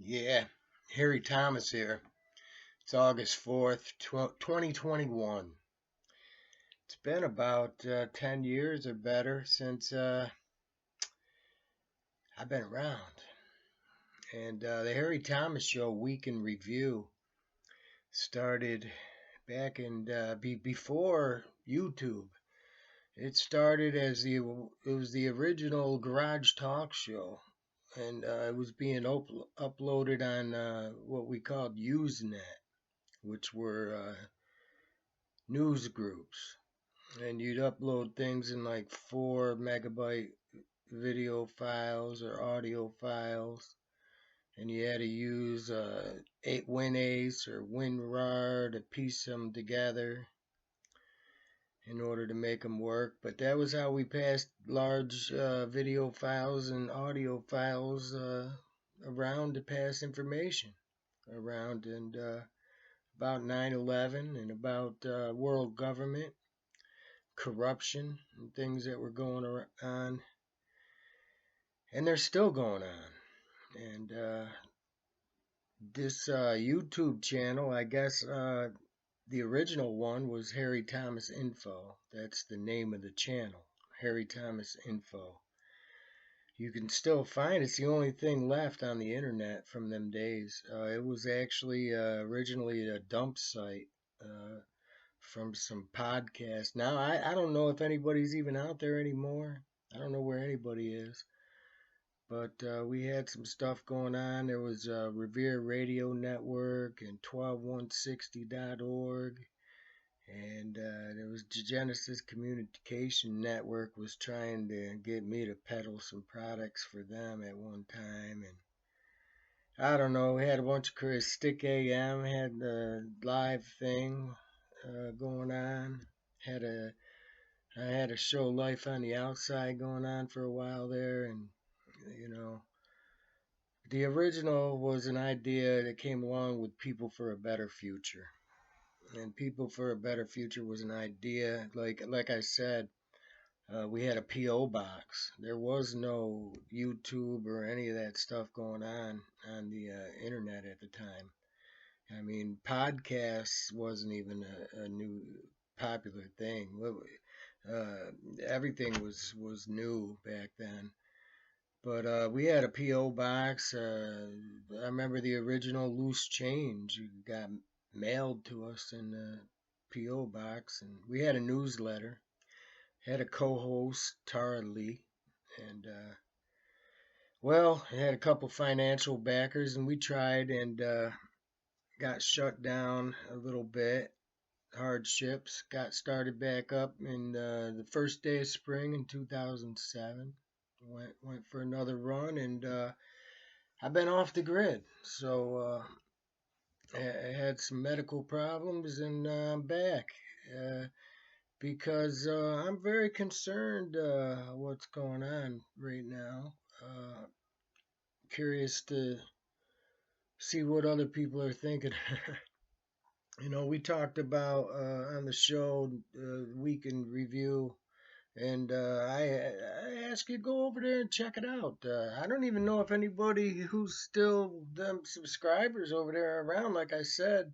Yeah, Harry Thomas here. It's August 4th, 2021. It's been about 10 years or better since I've been around. And the Harry Thomas Show Week in Review started back in before YouTube. It started as it was the original Garage Talk Show, and it was being uploaded on what we called Usenet, which were news groups, and you'd upload things in like 4 megabyte video files or audio files, and you had to use 8WinAce or WinRAR to piece them together in order to make them work. But that was how we passed large video files and audio files around to pass information around, and about 9/11 and about world government corruption and things that were going on, and they're still going on. And this YouTube channel, I guess the original one was Harry Thomas Info. That's the name of the channel, Harry Thomas Info. You can still find it's the only thing left on the internet from them days. It was actually originally a dump site. From some podcast. Now, I don't know if anybody's even out there anymore. I don't know where anybody is. But we had some stuff going on. There was Revere Radio Network and 12160.org. And there was Genesis Communication Network was trying to get me to peddle some products for them at one time. And I don't know, we had a bunch of Stick AM, had a live thing going on. Had a I had a show Life on the Outside going on for a while there, and you know, the original was an idea that came along with People for a Better Future, and People for a Better Future was an idea. Like I said, we had a PO box. There was no YouTube or any of that stuff going on the internet at the time. I mean, podcasts wasn't even a new popular thing. Uh, Everything was new back then. But we had a PO box. I remember the original loose change got mailed to us in the PO box, and we had a newsletter. Had a co-host, Tara Lee, and well, it had a couple financial backers, and we tried and got shut down a little bit. Hardships got started back up in the first day of spring in 2007. Went for another run, and I've been off the grid. So I had some medical problems, and I'm back uh, because I'm very concerned what's going on right now. Curious to see what other people are thinking. We talked about on the show week in review, and I ask you to go over there and check it out. I don't even know if anybody who's still them subscribers over there are around. Like I said,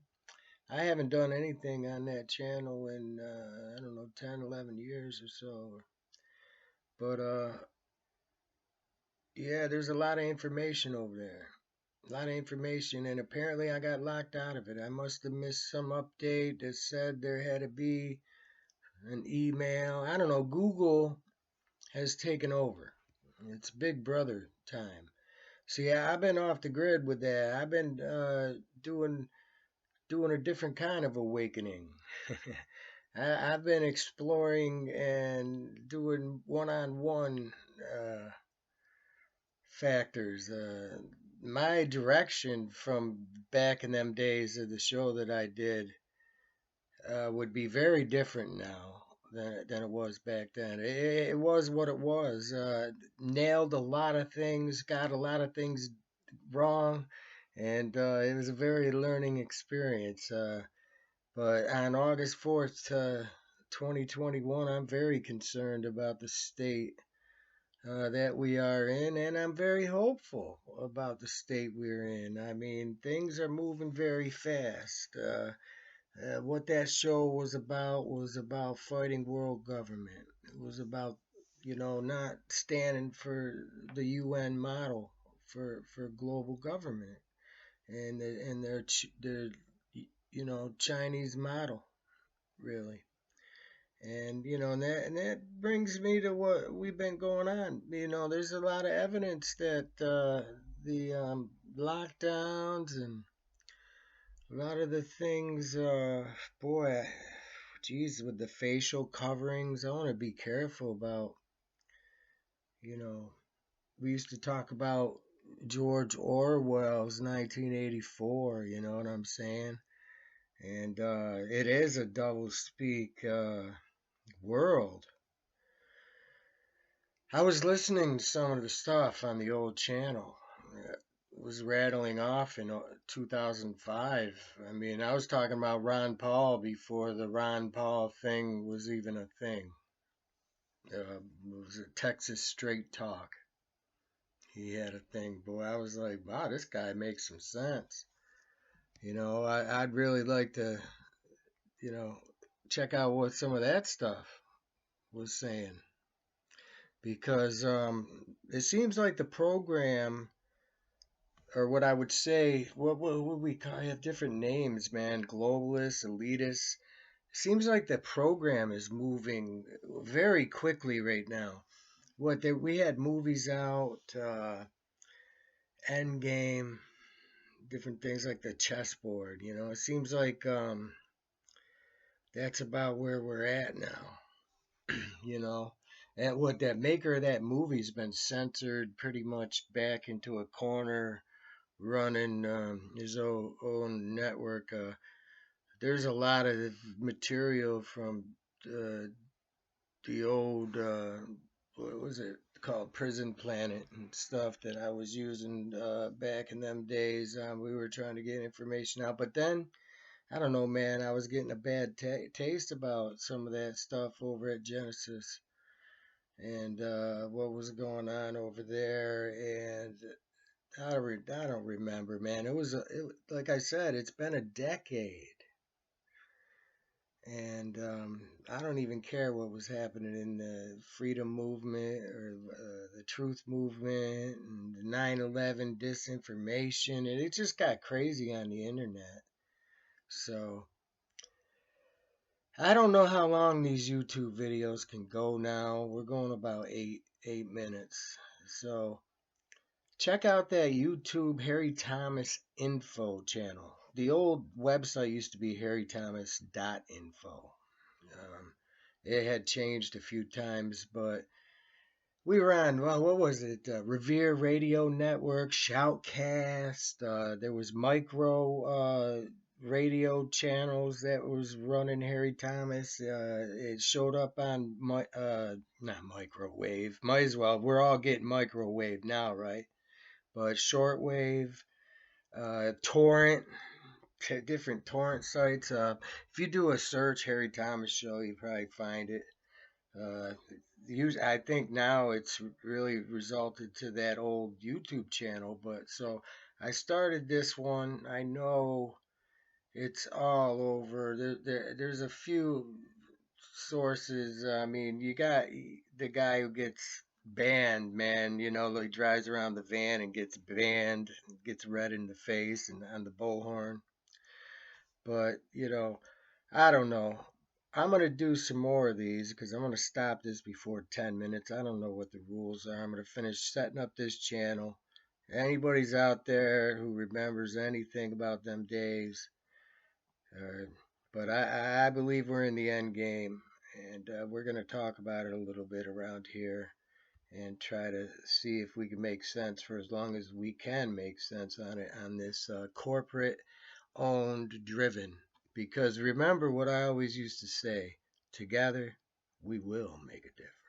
I haven't done anything on that channel in I don't know 10, 11 years or so. But yeah, there's a lot of information over there. A lot of information, and apparently I got locked out of it. I must have missed some update that said there had to be an email. I don't know. Google has taken over. It's Big Brother time. See, I've been off the grid with that. I've been doing a different kind of awakening. I've been exploring and doing one-on-one factors. My direction from back in them days of the show that I did would be very different now than it was back then. It was what it was. Nailed a lot of things, got a lot of things wrong, and it was a very learning experience. But on August 4th, 2021, I'm very concerned about the state that we are in, and I'm very hopeful about the state we're in. I mean, things are moving very fast. What that show was about fighting world government. It was about, not standing for the UN model for global government and their Chinese model, really. And that brings me to what we've been going on. There's a lot of evidence that the lockdowns and a lot of the things, boy, geez, with the facial coverings, I want to be careful about, you know, we used to talk about George Orwell's 1984, you know what I'm saying? And it is a double speak world. I was listening to some of the stuff on the old channel. It was rattling off in 2005. I mean, I was talking about Ron Paul before the Ron Paul thing was even a thing. It was a Texas Straight Talk. He had a thing. Boy, I was like, wow, this guy makes some sense. I'd really like to, you know, check out what some of that stuff was saying. Because it seems like the program, or what I would say, what we call, have different names, man. Globalists, elitists. Seems like the program is moving very quickly right now. We had movies out, Endgame, different things like the chessboard. It seems like that's about where we're at now. you know, and what that maker of that movie's been censored pretty much back into a corner, running his own network. There's a lot of material from uh, the old what was it called, Prison Planet and stuff that I was using back in them days. We were trying to get information out, but then I don't know, man. I was getting a bad taste about some of that stuff over at Genesis and what was going on over there. And I don't remember, man. Like I said, it's been a decade. And I don't even care what was happening in the freedom movement or the truth movement and the 9/11 disinformation. And it just got crazy on the internet. So I don't know how long these YouTube videos can go now. We're going about eight minutes. So check out that YouTube Harry Thomas info channel. The old website used to be harrythomas.info. It had changed a few times, but we were on, well, what was it? Revere Radio Network, Shoutcast. There was micro radio channels that was running Harry Thomas. It showed up on not microwave. Might as well. We're all getting microwave now, right? But shortwave, torrent, different torrent sites. If you do a search Harry Thomas show, you probably find it. Uh, I think now it's really resulted to that old YouTube channel. But so I started this one. I know it's all over. There's a few sources. I mean, you got the guy who gets banned, man. He drives around the van and gets banned, gets red in the face and on the bullhorn. But, I don't know. I'm going to do some more of these because I'm going to stop this before 10 minutes. I don't know what the rules are. I'm going to finish setting up this channel. Anybody's out there who remembers anything about them days, uh, but I believe we're in the end game, and we're going to talk about it a little bit around here and try to see if we can make sense for as long as we can make sense on it on this corporate owned driven. Because remember what I always used to say, together we will make a difference.